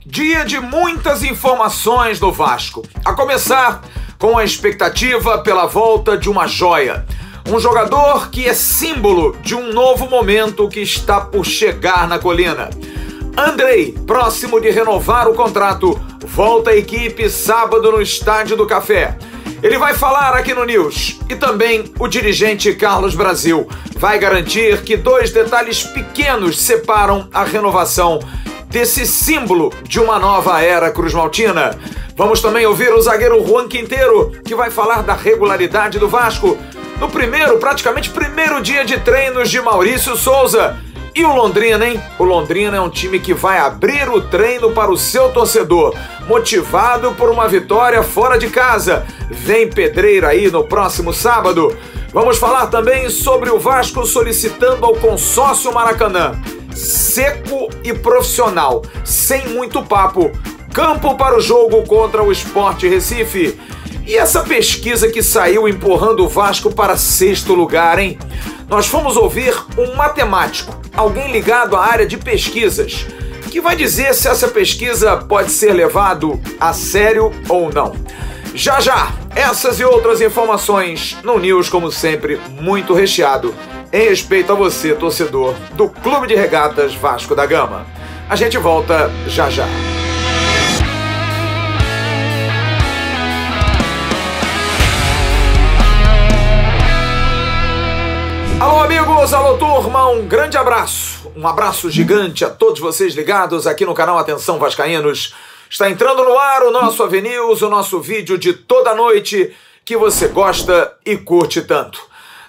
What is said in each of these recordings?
Dia de muitas informações do Vasco, a começar com a expectativa pela volta de uma joia. Um jogador que é símbolo de um novo momento que está por chegar na Colina. Andrei, próximo de renovar o contrato, volta à equipe sábado no Estádio do Café. Ele vai falar aqui no News. E também o dirigente Carlos Brasil vai garantir que dois detalhes pequenos separam a renovação desse símbolo de uma nova era cruzmaltina. Vamos também ouvir o zagueiro Juan Quinteiro, que vai falar da regularidade do Vasco no praticamente primeiro dia de treinos de Maurício Souza. E o Londrina, hein? O Londrina é um time que vai abrir o treino para o seu torcedor, motivado por uma vitória fora de casa. Vem pedreira aí no próximo sábado. Vamos falar também sobre o Vasco solicitando ao consórcio Maracanã. Seco e profissional, sem muito papo. Campo para o jogo contra o Sport Recife. E essa pesquisa que saiu empurrando o Vasco para 6º lugar, hein? Nós fomos ouvir um matemático, alguém ligado à área de pesquisas, que vai dizer se essa pesquisa pode ser levado a sério ou não. Já já, essas e outras informações no News, como sempre, muito recheado, em respeito a você, torcedor do Clube de Regatas Vasco da Gama. A gente volta já já. Alô amigos, alô turma, um grande abraço, um abraço gigante a todos vocês ligados aqui no canal Atenção Vascaínos. Está entrando no ar o nosso AVNews, o nosso vídeo de toda noite que você gosta e curte tanto.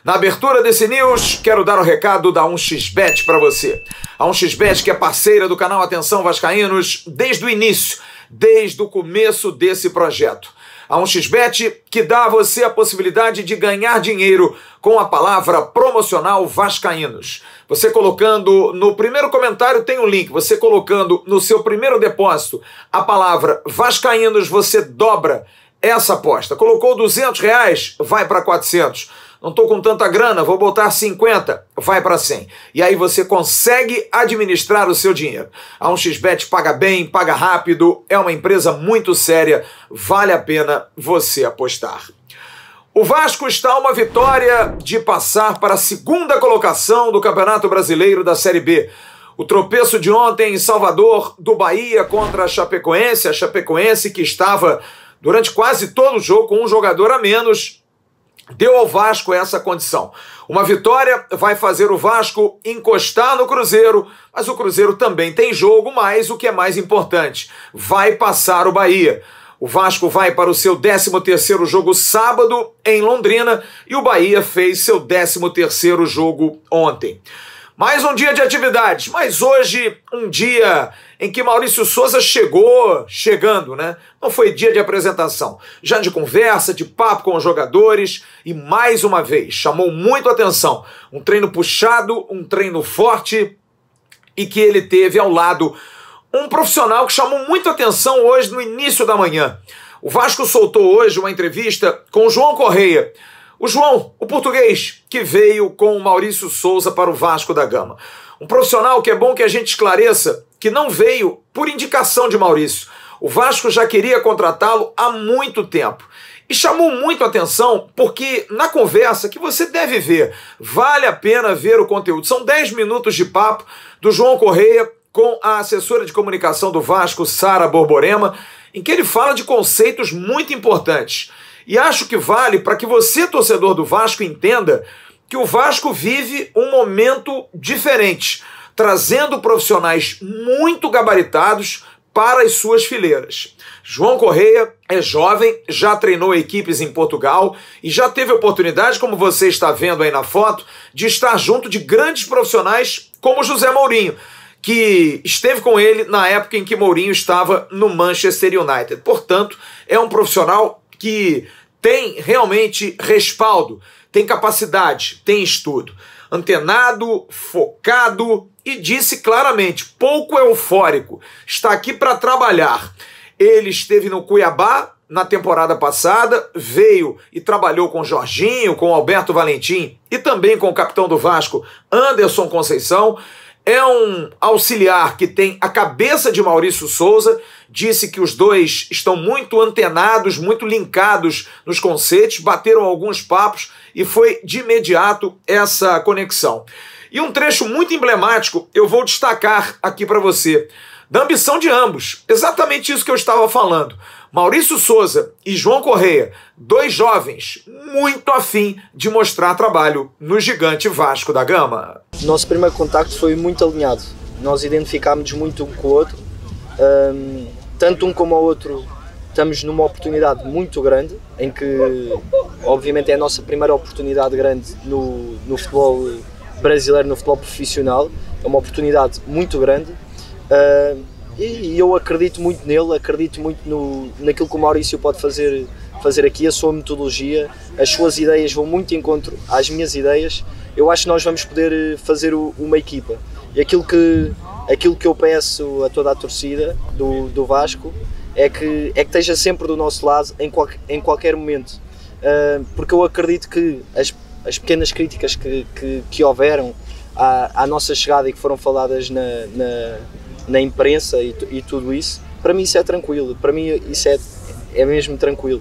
Na abertura desse news, quero dar o recado da 1xBet para você. A 1xBet, que é parceira do canal Atenção Vascaínos desde o início, desde o começo desse projeto. A 1xBet que dá a você a possibilidade de ganhar dinheiro com a palavra promocional Vascaínos. Você colocando no primeiro comentário tem um link, você colocando no seu primeiro depósito a palavra Vascaínos, você dobra essa aposta. Colocou R$200, vai para 400. Não estou com tanta grana, vou botar 50, vai para 100. E aí você consegue administrar o seu dinheiro. A 1xBet paga bem, paga rápido, é uma empresa muito séria, vale a pena você apostar. O Vasco está a uma vitória de passar para a 2ª colocação do Campeonato Brasileiro da Série B. O tropeço de ontem em Salvador do Bahia contra a Chapecoense que estava durante quase todo o jogo com um jogador a menos, deu ao Vasco essa condição. Uma vitória vai fazer o Vasco encostar no Cruzeiro, mas o Cruzeiro também tem jogo, mas o que é mais importante, vai passar o Bahia. O Vasco vai para o seu 13º jogo sábado em Londrina e o Bahia fez seu 13º jogo ontem. Mais um dia de atividades, mas hoje um dia em que Maurício Souza chegando, né? Não foi dia de apresentação, já de conversa, de papo com os jogadores e mais uma vez chamou muito a atenção. Um treino puxado, um treino forte e que ele teve ao lado um profissional que chamou muito a atenção hoje no início da manhã. O Vasco soltou hoje uma entrevista com o João Correia. O João, o português, que veio com o Maurício Souza para o Vasco da Gama. Um profissional que é bom que a gente esclareça que não veio por indicação de Maurício. O Vasco já queria contratá-lo há muito tempo. E chamou muito a atenção porque na conversa que você deve ver, vale a pena ver o conteúdo. São 10 minutos de papo do João Correia com a assessora de comunicação do Vasco, Sara Borborema, em que ele fala de conceitos muito importantes. E acho que vale para que você, torcedor do Vasco, entenda que o Vasco vive um momento diferente, trazendo profissionais muito gabaritados para as suas fileiras. João Correia é jovem, já treinou equipes em Portugal e já teve oportunidade, como você está vendo aí na foto, de estar junto de grandes profissionais como José Mourinho, que esteve com ele na época em que Mourinho estava no Manchester United. Portanto, é um profissional que tem realmente respaldo, tem capacidade, tem estudo. Antenado, focado e disse claramente, pouco eufórico, está aqui para trabalhar. Ele esteve no Cuiabá na temporada passada, veio e trabalhou com Jorginho, com Alberto Valentim e também com o capitão do Vasco, Anderson Conceição. é um auxiliar que tem a cabeça de Maurício Souza, disse que os dois estão muito antenados, muito linkados nos conceitos, bateram alguns papos e foi de imediato essa conexão. E um trecho muito emblemático eu vou destacar aqui para você, da ambição de ambos, exatamente isso que eu estava falando. Maurício Souza e João Correia, dois jovens muito afim de mostrar trabalho no gigante Vasco da Gama. Nosso primeiro contacto foi muito alinhado, nós identificámos muito um com o outro, tanto um como o outro estamos numa oportunidade muito grande, em que obviamente é a nossa primeira oportunidade grande no futebol brasileiro, no futebol profissional, é uma oportunidade muito grande. E eu acredito muito nele, acredito muito naquilo que o Maurício pode fazer aqui, a sua metodologia, as suas ideias vão muito de encontro às minhas ideias. Eu acho que nós vamos poder fazer uma equipa. E aquilo que eu peço a toda a torcida do Vasco é que esteja sempre do nosso lado em qualquer momento. Porque eu acredito que as pequenas críticas que houveram à nossa chegada e que foram faladas na imprensa e tudo isso, para mim isso é tranquilo, para mim isso é mesmo tranquilo.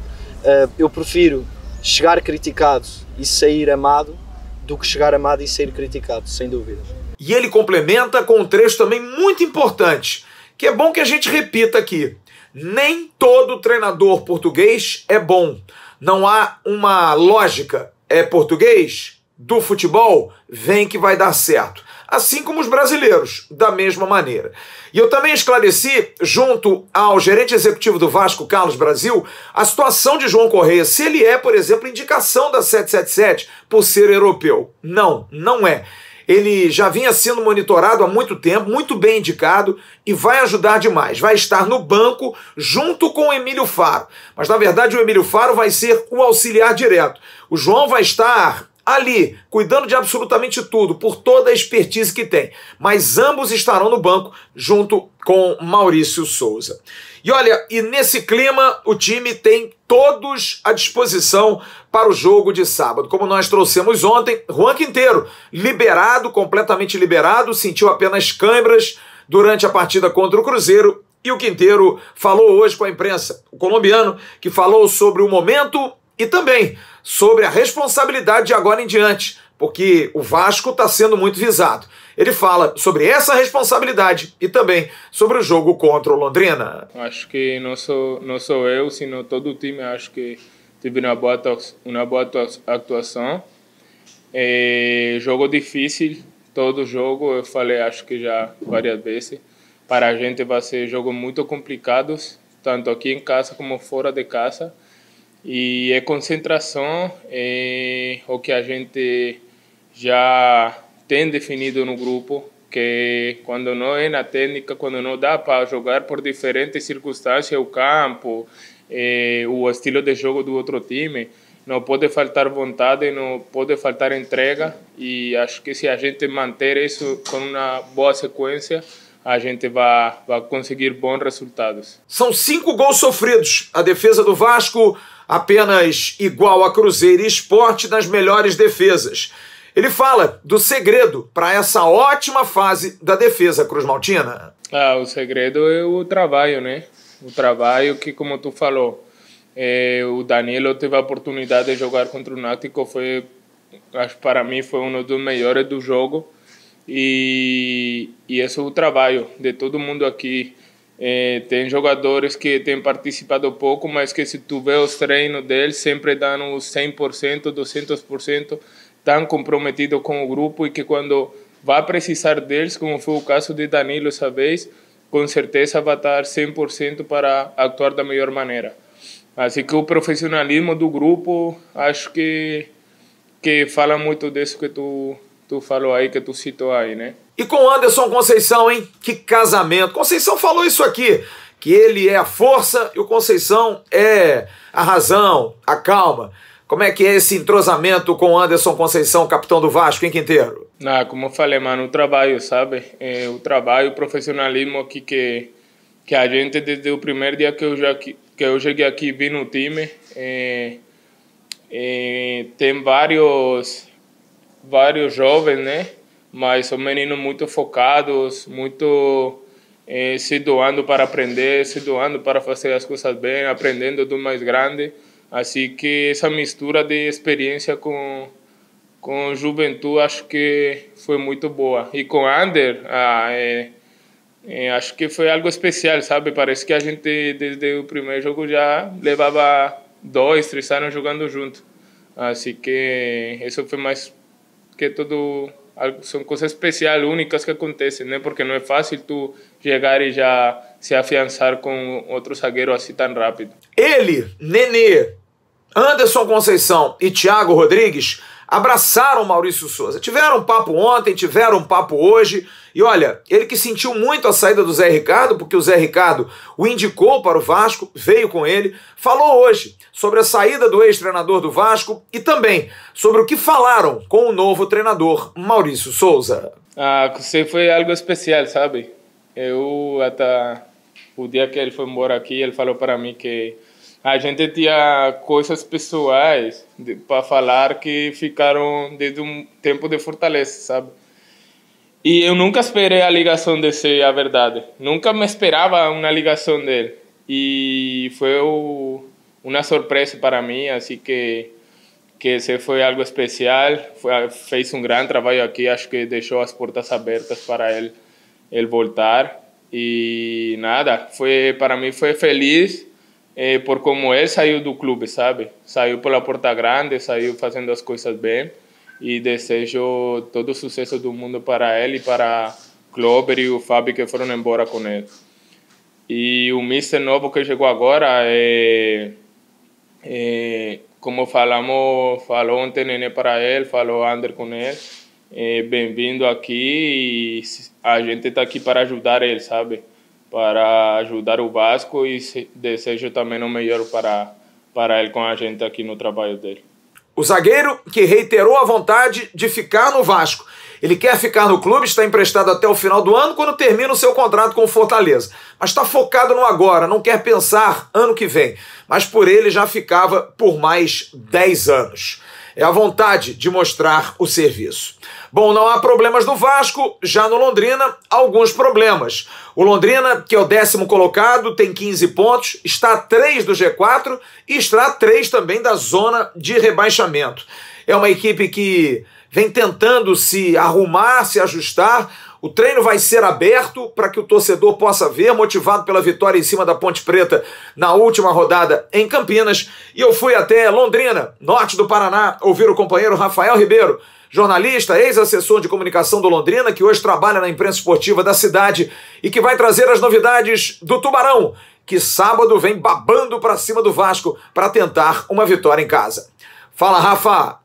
Eu prefiro chegar criticado e sair amado do que chegar amado e sair criticado, sem dúvida. E ele complementa com um trecho também muito importante, que é bom que a gente repita aqui. Nem todo treinador português é bom. Não há uma lógica. É português? Do futebol? Vem que vai dar certo. Assim como os brasileiros, da mesma maneira. E eu também esclareci, junto ao gerente executivo do Vasco, Carlos Brasil, a situação de João Correia, se ele é, por exemplo, indicação da 777 por ser europeu. Não, não é. Ele já vinha sendo monitorado há muito tempo, muito bem indicado e vai ajudar demais. Vai estar no banco junto com o Emílio Faro. Mas, na verdade, o Emílio Faro vai ser o auxiliar direto. O João vai estar ali, cuidando de absolutamente tudo, por toda a expertise que tem. Mas ambos estarão no banco, junto com Maurício Souza. E olha, e nesse clima, o time tem todos à disposição para o jogo de sábado. Como nós trouxemos ontem, Juan Quinteiro, liberado, completamente liberado, sentiu apenas câimbras durante a partida contra o Cruzeiro. E o Quinteiro falou hoje com a imprensa, o colombiano, que falou sobre o momento e também sobre a responsabilidade de agora em diante, porque o Vasco está sendo muito visado. Ele fala sobre essa responsabilidade e também sobre o jogo contra o Londrina. Acho que não sou eu, sino todo o time. Acho que teve uma boa atuação. Jogo difícil, todo jogo, eu falei acho que já várias vezes. Para a gente vai ser jogos muito complicados, tanto aqui em casa como fora de casa. E é concentração, o que a gente já tem definido no grupo, que quando não é na técnica, quando não dá para jogar por diferentes circunstâncias, o campo, o estilo de jogo do outro time, não pode faltar vontade, não pode faltar entrega, e acho que se a gente manter isso com uma boa sequência, a gente vai conseguir bons resultados. São 5 gols sofridos. A defesa do Vasco apenas igual a Cruzeiro e Sport nas melhores defesas. Ele fala do segredo para essa ótima fase da defesa cruzmaltina. O segredo é o trabalho, né? O trabalho que, como tu falou, o Danilo teve a oportunidade de jogar contra o Náutico, acho para mim foi um dos melhores do jogo. E esse é o trabalho de todo mundo aqui. Tem jogadores que têm participado pouco, mas que se tu vê os treinos deles, sempre dão os 100%, 200%, tão comprometidos com o grupo, e que quando vai precisar deles, como foi o caso de Danilo essa vez, com certeza vai estar 100% para atuar da melhor maneira. Assim que o profissionalismo do grupo, acho que fala muito disso que tu falou aí, que tu citou aí, né? E com Anderson Conceição, hein? Que casamento. Conceição falou isso aqui, que ele é a força e o Conceição é a razão, a calma. Como é que é esse entrosamento com Anderson Conceição, capitão do Vasco, em Quinteiro? Como eu falei, mano, o trabalho, sabe? O trabalho, o profissionalismo aqui que a gente, desde o primeiro dia que eu cheguei aqui, vi no time, tem vários jovens, né? mas são meninos muito focados, muito se doando para aprender, se doando para fazer as coisas bem, aprendendo do mais grande. Assim que essa mistura de experiência com juventude acho que foi muito boa. E com Ander, acho que foi algo especial, sabe? Parece que a gente desde o primeiro jogo já levava 2, 3 anos jogando junto. Assim que isso foi mais que tudo, são coisas especiais, únicas que acontecem, né? Porque não é fácil tu chegar e já se afiançar com outro zagueiro assim tão rápido. Ele, Nenê, Anderson Conceição e Thiago Rodrigues abraçaram Maurício Souza. Tiveram um papo ontem, tiveram um papo hoje. E olha, ele que sentiu muito a saída do Zé Ricardo, porque o Zé Ricardo o indicou para o Vasco, veio com ele, falou hoje sobre a saída do ex-treinador do Vasco e também sobre o que falaram com o novo treinador Maurício Souza. Você foi algo especial, sabe? Eu até o dia que ele foi embora aqui, ele falou para mim que a gente tinha coisas pessoais para falar que ficaram desde um tempo de Fortaleza, sabe? E eu nunca esperei a ligação de ser a verdade. Nunca me esperava uma ligação dele. E foi uma surpresa para mim, assim que esse foi algo especial. Fez um grande trabalho aqui, acho que deixou as portas abertas para ele voltar. E nada, para mim foi feliz por como ele saiu do clube, sabe? Saiu pela porta grande, saiu fazendo as coisas bem. E desejo todo o sucesso do mundo para ele e para Clover e o Fábio que foram embora com ele. E o mister novo que chegou agora, como falou ontem Nenê para ele, falou Ander com ele, bem-vindo aqui e a gente está aqui para ajudar ele, sabe? Para ajudar o Vasco e desejo também o melhor para ele com a gente aqui no trabalho dele. O zagueiro que reiterou a vontade de ficar no Vasco. Ele quer ficar no clube, está emprestado até o final do ano, quando termina o seu contrato com o Fortaleza. Mas está focado no agora, não quer pensar ano que vem. Mas por ele já ficava por mais 10 anos. É a vontade de mostrar o serviço. Bom, não há problemas no Vasco, já no Londrina, alguns problemas. O Londrina, que é o 10º colocado, tem 15 pontos, está a 3 do G4 e está a 3 também da zona de rebaixamento. É uma equipe que vem tentando se arrumar, se ajustar. O treino vai ser aberto para que o torcedor possa ver, motivado pela vitória em cima da Ponte Preta na última rodada em Campinas. E eu fui até Londrina, norte do Paraná, ouvir o companheiro Rafael Ribeiro, jornalista, ex-assessor de comunicação do Londrina, que hoje trabalha na imprensa esportiva da cidade e que vai trazer as novidades do Tubarão, que sábado vem babando para cima do Vasco para tentar uma vitória em casa. Fala, Rafa!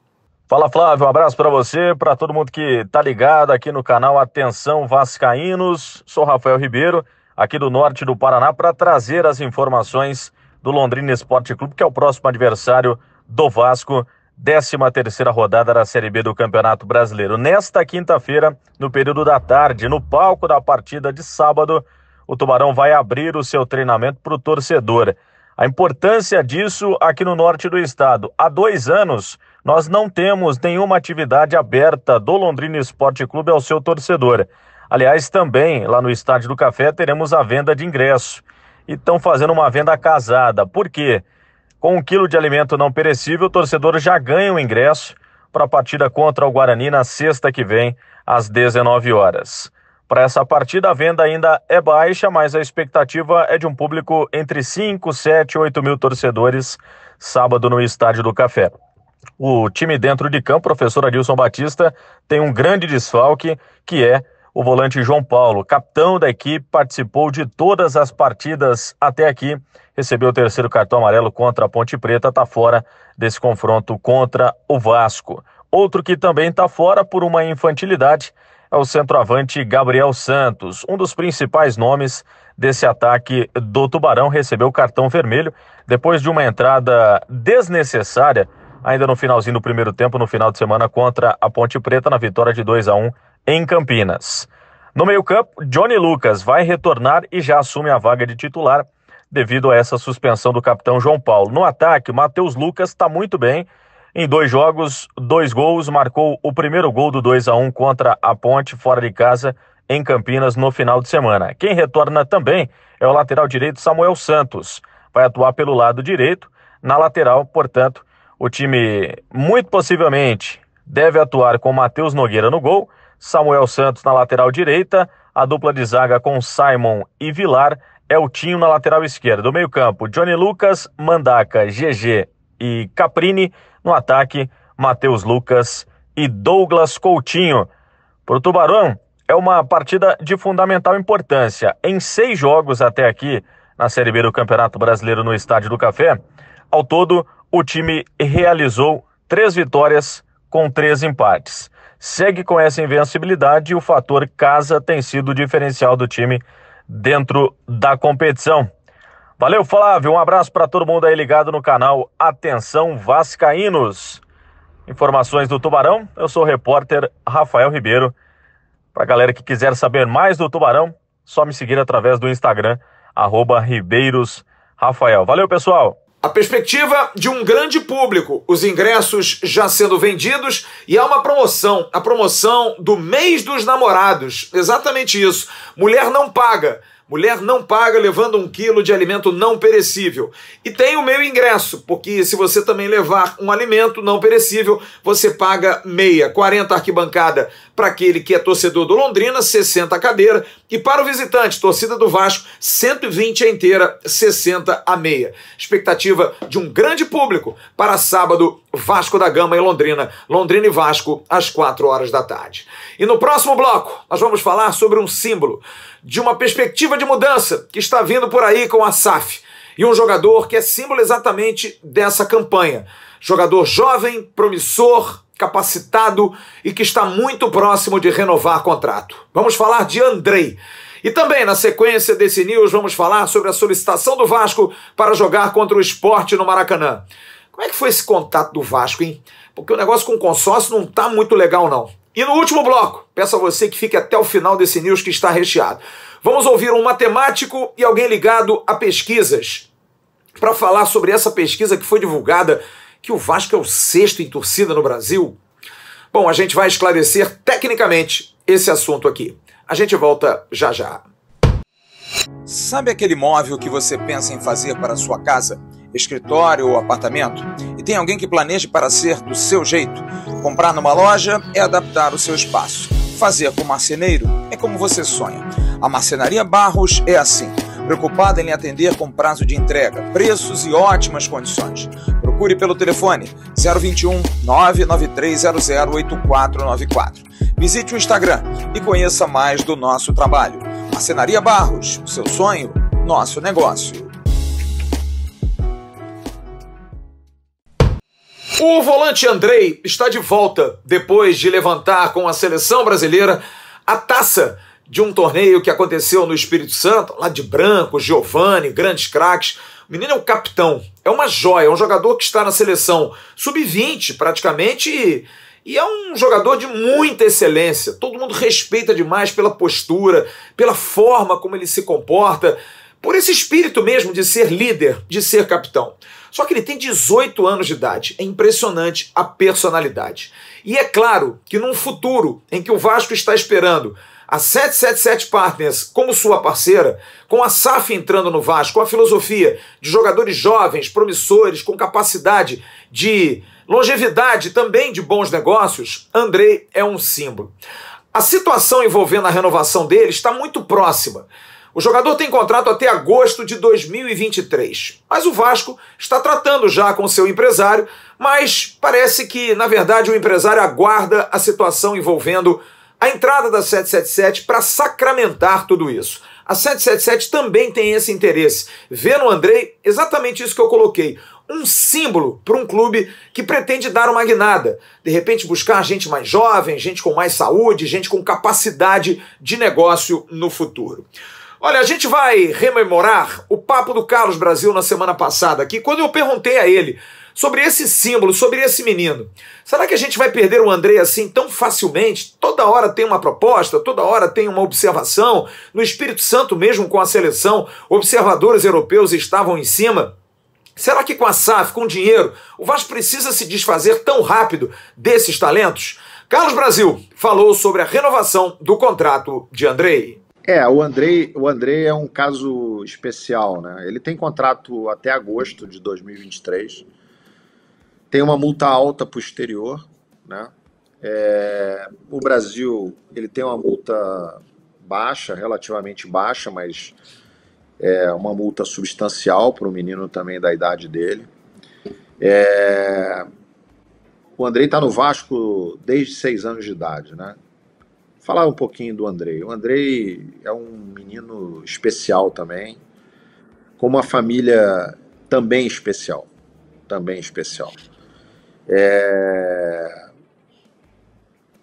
Fala, Flávio, um abraço para você, para todo mundo que tá ligado aqui no canal Atenção Vascaínos. Sou Rafael Ribeiro, aqui do norte do Paraná, para trazer as informações do Londrina Esporte Clube, que é o próximo adversário do Vasco, 13ª rodada da Série B do Campeonato Brasileiro. Nesta quinta-feira, no período da tarde, no palco da partida de sábado, o Tubarão vai abrir o seu treinamento para o torcedor. A importância disso aqui no norte do estado. Há 2 anos, nós não temos nenhuma atividade aberta do Londrina Esporte Clube ao seu torcedor. Aliás, também lá no Estádio do Café teremos a venda de ingresso. E estão fazendo uma venda casada. Por quê? Com 1 quilo de alimento não perecível, o torcedor já ganha o ingresso para a partida contra o Guarani na sexta que vem, às 19 horas. Para essa partida, a venda ainda é baixa, mas a expectativa é de um público entre 5, 7 e 8 mil torcedores sábado no Estádio do Café. O time dentro de campo, professor Adilson Batista, tem um grande desfalque, que é o volante João Paulo, capitão da equipe, participou de todas as partidas até aqui, recebeu o 3º cartão amarelo contra a Ponte Preta, está fora desse confronto contra o Vasco. Outro que também está fora por uma infantilidade é o centroavante Gabriel Santos, um dos principais nomes desse ataque do Tubarão, recebeu o cartão vermelho depois de uma entrada desnecessária ainda no finalzinho do primeiro tempo, no final de semana, contra a Ponte Preta, na vitória de 2-1 em Campinas. No meio-campo, Johnny Lucas vai retornar e já assume a vaga de titular devido a essa suspensão do capitão João Paulo. No ataque, Matheus Lucas está muito bem, Em 2 jogos, 2 gols, marcou o primeiro gol do 2-1 contra a Ponte, fora de casa, em Campinas, no final de semana. Quem retorna também é o lateral direito Samuel Santos. Vai atuar pelo lado direito, na lateral, portanto, o time muito possivelmente deve atuar com Matheus Nogueira no gol, Samuel Santos na lateral direita, a dupla de zaga com Simon e Vilar, Eltinho na lateral esquerda. Do meio campo, Johnny Lucas, Mandaca, GG e Caprini. No ataque, Matheus Lucas e Douglas Coutinho. Para o Tubarão, é uma partida de fundamental importância. Em 6 jogos até aqui, na Série B do Campeonato Brasileiro no Estádio do Café, ao todo, o time realizou 3 vitórias com 3 empates. Segue com essa invencibilidade e o fator casa tem sido o diferencial do time dentro da competição. Valeu, Flávio. Um abraço para todo mundo aí ligado no canal Atenção Vascaínos. Informações do Tubarão, eu sou o repórter Rafael Ribeiro. Para a galera que quiser saber mais do Tubarão, só me seguir através do Instagram, @RibeirosRafael. Valeu, pessoal. A perspectiva de um grande público, os ingressos já sendo vendidos e há uma promoção, a promoção do mês dos namorados, exatamente isso, mulher não paga levando 1 quilo de alimento não perecível. E tem o meu ingresso, porque se você também levar um alimento não perecível, você paga meia, 40 arquibancada para aquele que é torcedor do Londrina, 60 a cadeira, e para o visitante, torcida do Vasco, 120 a inteira, 60 a meia. Expectativa de um grande público para sábado, Vasco da Gama e Londrina. Londrina e Vasco, às 4 horas da tarde. E no próximo bloco, nós vamos falar sobre um símbolo de uma perspectiva de mudança que está vindo por aí com a SAF. E um jogador que é símbolo exatamente dessa campanha. Jogador jovem, promissor, capacitado e que está muito próximo de renovar contrato. Vamos falar de Andrei. E também, na sequência desse news, vamos falar sobre a solicitação do Vasco para jogar contra o Sport no Maracanã. Como é que foi esse contato do Vasco, hein? Porque o negócio com o consórcio não está muito legal, não. E no último bloco, peço a você que fique até o final desse news que está recheado. Vamos ouvir um matemático e alguém ligado a pesquisas para falar sobre essa pesquisa que foi divulgada, que o Vasco é o 6º em torcida no Brasil. Bom, a gente vai esclarecer tecnicamente esse assunto aqui. A gente volta já já. Sabe aquele móvel que você pensa em fazer para a sua casa, escritório ou apartamento? E tem alguém que planeje para ser do seu jeito? Comprar numa loja é adaptar o seu espaço. Fazer com marceneiro é como você sonha. A Marcenaria Barros é assim, preocupada em lhe atender com prazo de entrega, preços e ótimas condições. Procure pelo telefone 021 99300 8494. Visite o Instagram e conheça mais do nosso trabalho. Marcenaria Barros, seu sonho, nosso negócio. O volante Andrei está de volta depois de levantar com a seleção brasileira a taça de um torneio que aconteceu no Espírito Santo, lá de Branco, Giovani, grandes craques. O menino é o capitão, é uma joia, é um jogador que está na seleção sub-20 praticamente e é um jogador de muita excelência. Todo mundo respeita demais pela postura, pela forma como ele se comporta, por esse espírito mesmo de ser líder, de ser capitão. Só que ele tem 18 anos de idade, é impressionante a personalidade. E é claro que num futuro em que o Vasco está esperando a 777 Partners como sua parceira, com a SAF entrando no Vasco, com a filosofia de jogadores jovens, promissores, com capacidade de longevidade, também de bons negócios, Andrei é um símbolo. A situação envolvendo a renovação dele está muito próxima. O jogador tem contrato até agosto de 2023, mas o Vasco está tratando já com seu empresário, mas parece que, na verdade, o empresário aguarda a situação envolvendo a entrada da 777 para sacramentar tudo isso. A 777 também tem esse interesse, vê no Andrei exatamente isso que eu coloquei, um símbolo para um clube que pretende dar uma guinada, de repente buscar gente mais jovem, gente com mais saúde, gente com capacidade de negócio no futuro. Olha, a gente vai rememorar o papo do Carlos Brasil na semana passada aqui, quando eu perguntei a ele sobre esse símbolo, sobre esse menino. Será que a gente vai perder o Andrei assim tão facilmente? Toda hora tem uma proposta, toda hora tem uma observação. No Espírito Santo mesmo com a seleção, observadores europeus estavam em cima. Será que com a SAF, com dinheiro, o Vasco precisa se desfazer tão rápido desses talentos? Carlos Brasil falou sobre a renovação do contrato de Andrei. O Andrei é um caso especial, né? Ele tem contrato até agosto de 2023, tem uma multa alta posterior, né? O Brasil, ele tem uma multa baixa, relativamente baixa, mas é uma multa substancial para um menino também da idade dele. O Andrei está no Vasco desde 6 anos de idade, né? Falar um pouquinho do Andrei. O Andrei é um menino especial também, com uma família também especial.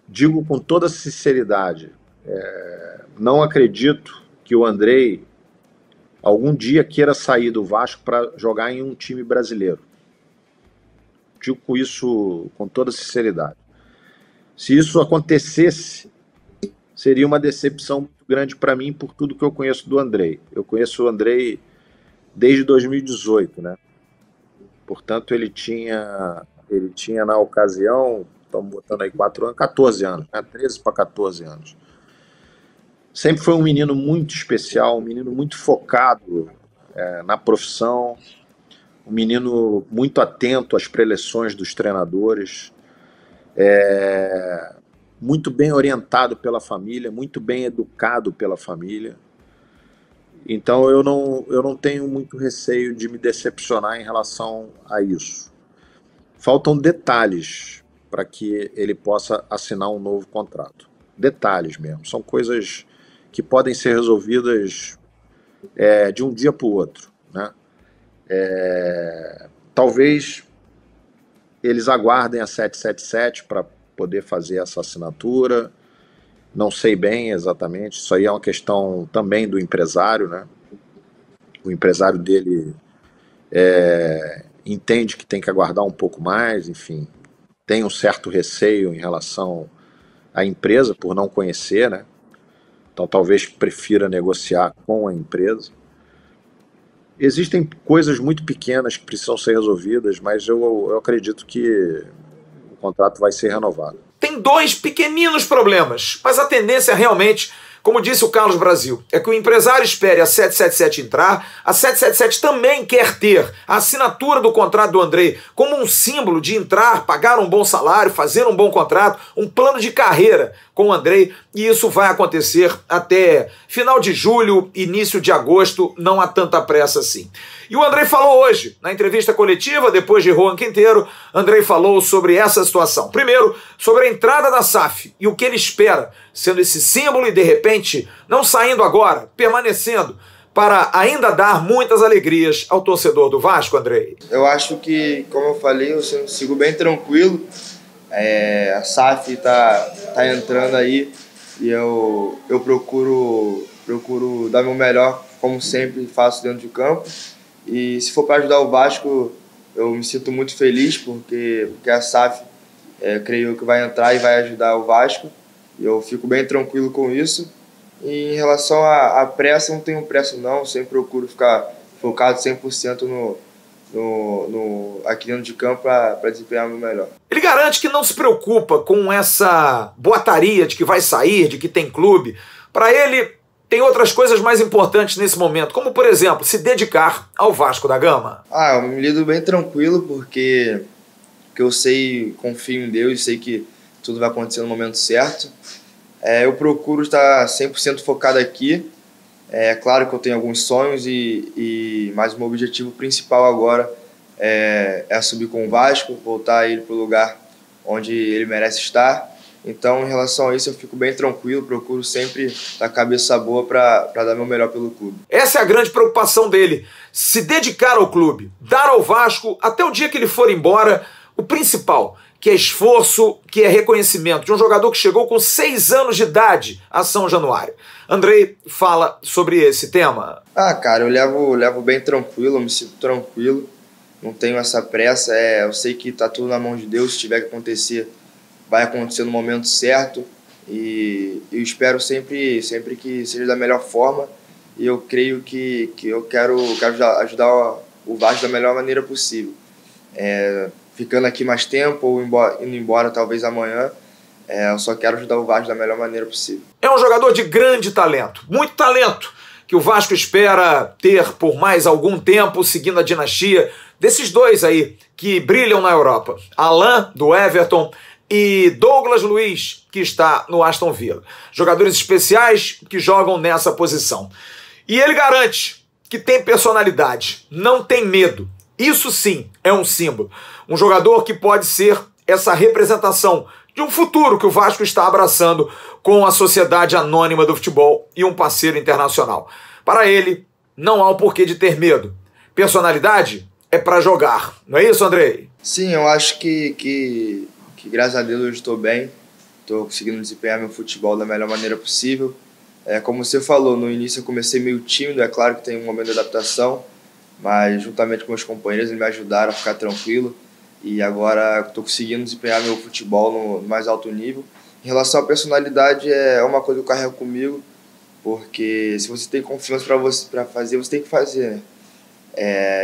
Digo com toda sinceridade, não acredito que o Andrei algum dia queira sair do Vasco para jogar em um time brasileiro. Digo isso com toda sinceridade. Se isso acontecesse, seria uma decepção muito grande para mim por tudo que eu conheço do Andrei. Eu conheço o Andrei desde 2018, né? Portanto, ele tinha na ocasião, estamos botando aí 14 anos, né? 13 para 14 anos. Sempre foi um menino muito especial, um menino muito focado na profissão, um menino muito atento às preleções dos treinadores, muito bem orientado pela família, muito bem educado pela família. Então eu não tenho muito receio de me decepcionar em relação a isso. Faltam detalhes para que ele possa assinar um novo contrato. Detalhes mesmo, são coisas que podem ser resolvidas de um dia para o outro, né? Talvez eles aguardem a 777 para poder fazer essa assinatura, não sei bem exatamente, isso aí é uma questão também do empresário, né? O empresário dele entende que tem que aguardar um pouco mais, enfim, tem um certo receio em relação à empresa por não conhecer, né? Então talvez prefira negociar com a empresa. Existem coisas muito pequenas que precisam ser resolvidas, mas eu acredito que o contrato vai ser renovado. Tem 2 pequeninos problemas, mas a tendência realmente, como disse o Carlos Brasil, é que o empresário espere a 777 entrar, a 777 também quer ter a assinatura do contrato do Andrei como um símbolo de entrar, pagar um bom salário, fazer um bom contrato, um plano de carreira com o Andrei, e isso vai acontecer até final de julho, início de agosto, não há tanta pressa assim. E o Andrei falou hoje, na entrevista coletiva, depois de Juan Quinteiro, Andrei falou sobre essa situação. Primeiro, sobre a entrada da SAF e o que ele espera, sendo esse símbolo e, de repente, não saindo agora, permanecendo, para ainda dar muitas alegrias ao torcedor do Vasco, Andrei. Eu acho que, como eu falei, eu sigo bem tranquilo. A SAF tá entrando aí e eu procuro dar meu melhor, como sempre faço dentro de campo. E se for para ajudar o Vasco, eu me sinto muito feliz, porque a SAF, creio que vai entrar e vai ajudar o Vasco. E eu fico bem tranquilo com isso. E em relação à pressa, não tenho pressa não, sempre procuro ficar focado 100% aqui dentro de campo para desempenhar o meu melhor. Ele garante que não se preocupa com essa boataria de que vai sair, de que tem clube. Para ele, tem outras coisas mais importantes nesse momento, como, por exemplo, se dedicar ao Vasco da Gama. Eu me lido bem tranquilo, porque eu confio em Deus, sei que tudo vai acontecer no momento certo. Eu procuro estar 100% focado aqui. É claro que eu tenho alguns sonhos, mas o meu objetivo principal agora é subir com o Vasco, voltar ele para o lugar onde ele merece estar. Então, em relação a isso, eu fico bem tranquilo, procuro sempre estar cabeça boa para dar meu melhor pelo clube. Essa é a grande preocupação dele, se dedicar ao clube, dar ao Vasco, até o dia que ele for embora, o principal, que é esforço, que é reconhecimento de um jogador que chegou com 6 anos de idade a São Januário. Andrei fala sobre esse tema. Cara, eu levo bem tranquilo, eu me sinto tranquilo, não tenho essa pressa, eu sei que tá tudo na mão de Deus, se tiver que acontecer, vai acontecer no momento certo, e eu espero sempre que seja da melhor forma, e eu creio que eu quero ajudar o Vasco da melhor maneira possível. Ficando aqui mais tempo ou indo embora talvez amanhã, eu só quero ajudar o Vasco da melhor maneira possível. É um jogador de grande talento, muito talento, que o Vasco espera ter por mais algum tempo, seguindo a dinastia desses dois aí que brilham na Europa. Alain, do Everton, e Douglas Luiz, que está no Aston Villa. Jogadores especiais que jogam nessa posição. E ele garante que tem personalidade, não tem medo. Isso sim é um símbolo. Um jogador que pode ser essa representação de um futuro que o Vasco está abraçando com a Sociedade Anônima do Futebol e um parceiro internacional. Para ele, não há o porquê de ter medo. Personalidade é para jogar. Não é isso, Andrei? Sim, eu acho que graças a Deus eu estou bem. Estou conseguindo desempenhar meu futebol da melhor maneira possível. Como você falou, no início eu comecei meio tímido, é claro que tem um momento de adaptação, mas juntamente com meus companheiros eles me ajudaram a ficar tranquilo e agora estou conseguindo desempenhar meu futebol no mais alto nível. Em relação à personalidade, é uma coisa que eu carrego comigo, porque se você tem confiança para fazer, você tem que fazer, né?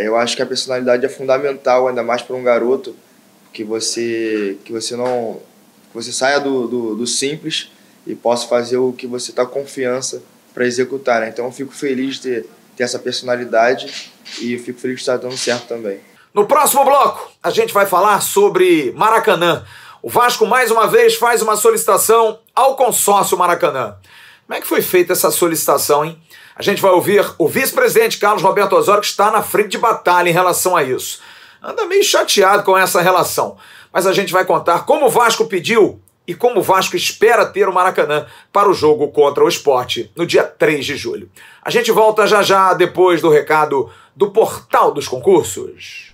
Eu acho que a personalidade é fundamental, ainda mais para um garoto, que você saia do simples e possa fazer o que você está com confiança para executar, né? Então eu fico feliz de ter essa personalidade e eu fico feliz de estar dando certo também. No próximo bloco, a gente vai falar sobre Maracanã. O Vasco, mais uma vez, faz uma solicitação ao consórcio Maracanã. Como é que foi feita essa solicitação, hein? A gente vai ouvir o vice-presidente Carlos Roberto Osório, que está na frente de batalha em relação a isso. Anda meio chateado com essa relação, mas a gente vai contar como o Vasco pediu e como o Vasco espera ter o Maracanã para o jogo contra o Sport no dia 3 de julho. A gente volta já já depois do recado do Portal dos Concursos.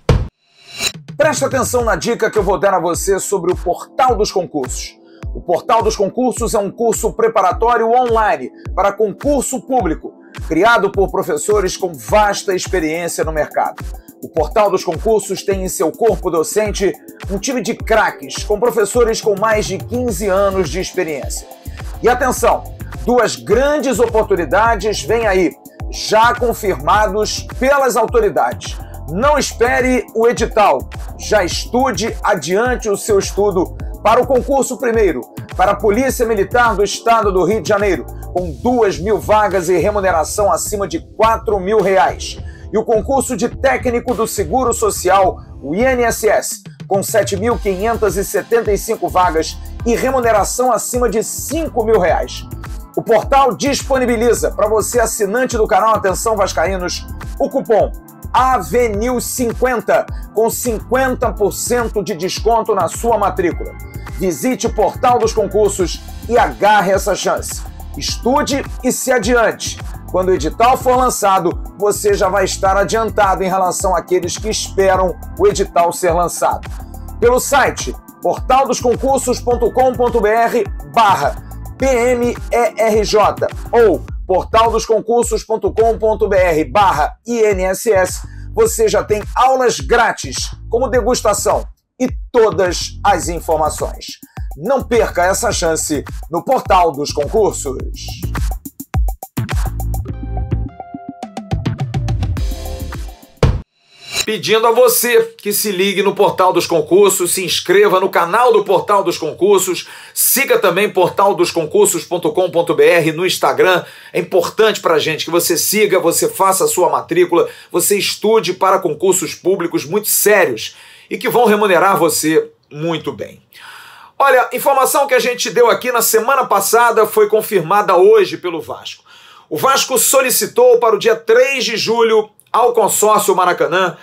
Presta atenção na dica que eu vou dar a você sobre o Portal dos Concursos. O Portal dos Concursos é um curso preparatório online para concurso público, criado por professores com vasta experiência no mercado. O Portal dos Concursos tem em seu corpo docente um time de craques, com professores com mais de 15 anos de experiência. E atenção, duas grandes oportunidades vêm aí, já confirmados pelas autoridades. Não espere o edital, já estude, adiante o seu estudo para o concurso primeiro, para a Polícia Militar do Estado do Rio de Janeiro, com 2.000 vagas e remuneração acima de R$4.000. E o concurso de técnico do Seguro Social, o INSS, com 7.575 vagas e remuneração acima de R$5.000. O portal disponibiliza para você, assinante do canal Atenção Vascaínos, o cupom AVENIL50 com 50% de desconto na sua matrícula. Visite o Portal dos Concursos e agarre essa chance. Estude e se adiante. Quando o edital for lançado, você já vai estar adiantado em relação àqueles que esperam o edital ser lançado. Pelo site portaldosconcursos.com.br/PMERJ ou portaldosconcursos.com.br/INSS, você já tem aulas grátis, como degustação e todas as informações. Não perca essa chance no Portal dos Concursos. Pedindo a você que se ligue no Portal dos Concursos, se inscreva no canal do Portal dos Concursos, siga também portaldosconcursos.com.br no Instagram. É importante para a gente que você siga, você faça a sua matrícula, você estude para concursos públicos muito sérios e que vão remunerar você muito bem. Olha, informação que a gente deu aqui na semana passada foi confirmada hoje pelo Vasco. O Vasco solicitou para o dia 3 de julho ao consórcio Maracanã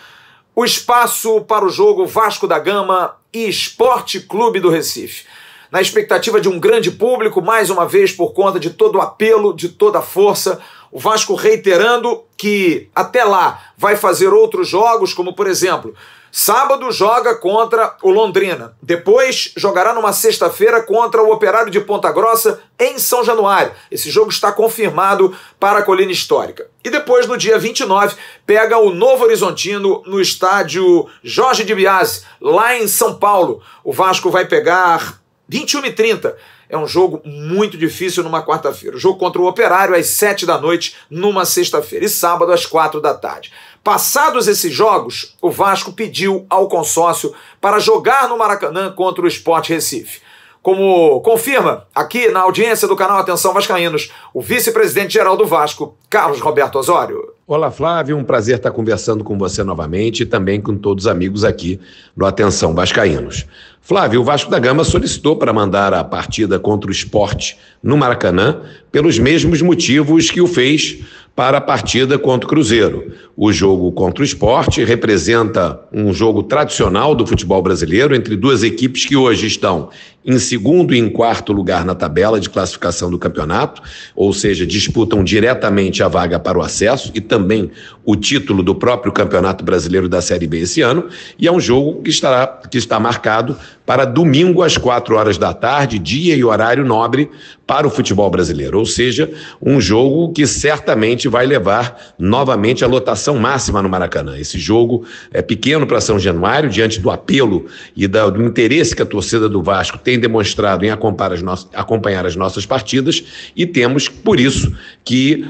o espaço para o jogo Vasco da Gama e Esporte Clube do Recife. Na expectativa de um grande público, mais uma vez por conta de todo o apelo, de toda a força, o Vasco reiterando que até lá vai fazer outros jogos, como por exemplo, sábado joga contra o Londrina, depois jogará numa sexta-feira contra o Operário de Ponta Grossa em São Januário. Esse jogo está confirmado para a Colina Histórica. E depois, no dia 29, pega o Novo Horizontino no estádio Jorge de Biase, lá em São Paulo. O Vasco vai pegar 21h30. É um jogo muito difícil numa quarta-feira. O jogo contra o Operário às 7 da noite, numa sexta-feira. E sábado às 4 da tarde. Passados esses jogos, o Vasco pediu ao consórcio para jogar no Maracanã contra o Sport Recife. Como confirma aqui na audiência do canal Atenção Vascaínos, o vice-presidente-geral do Vasco, Carlos Roberto Osório. Olá, Flávio, um prazer estar conversando com você novamente e também com todos os amigos aqui no Atenção Vascaínos. Flávio, o Vasco da Gama solicitou para mandar a partida contra o Sport no Maracanã pelos mesmos motivos que o fez para a partida contra o Cruzeiro. O jogo contra o Sport representa um jogo tradicional do futebol brasileiro entre duas equipes que hoje estão em segundo e em quarto lugar na tabela de classificação do campeonato, ou seja, disputam diretamente a vaga para o acesso e também o título do próprio Campeonato Brasileiro da Série B esse ano, e é um jogo que está marcado para domingo às 4 da tarde, dia e horário nobre para o futebol brasileiro, ou seja, um jogo que certamente vai levar novamente a lotação máxima no Maracanã. Esse jogo é pequeno para São Januário, diante do apelo e do interesse que a torcida do Vasco tem demonstrado em acompanhar as nossas partidas, e temos, por isso, que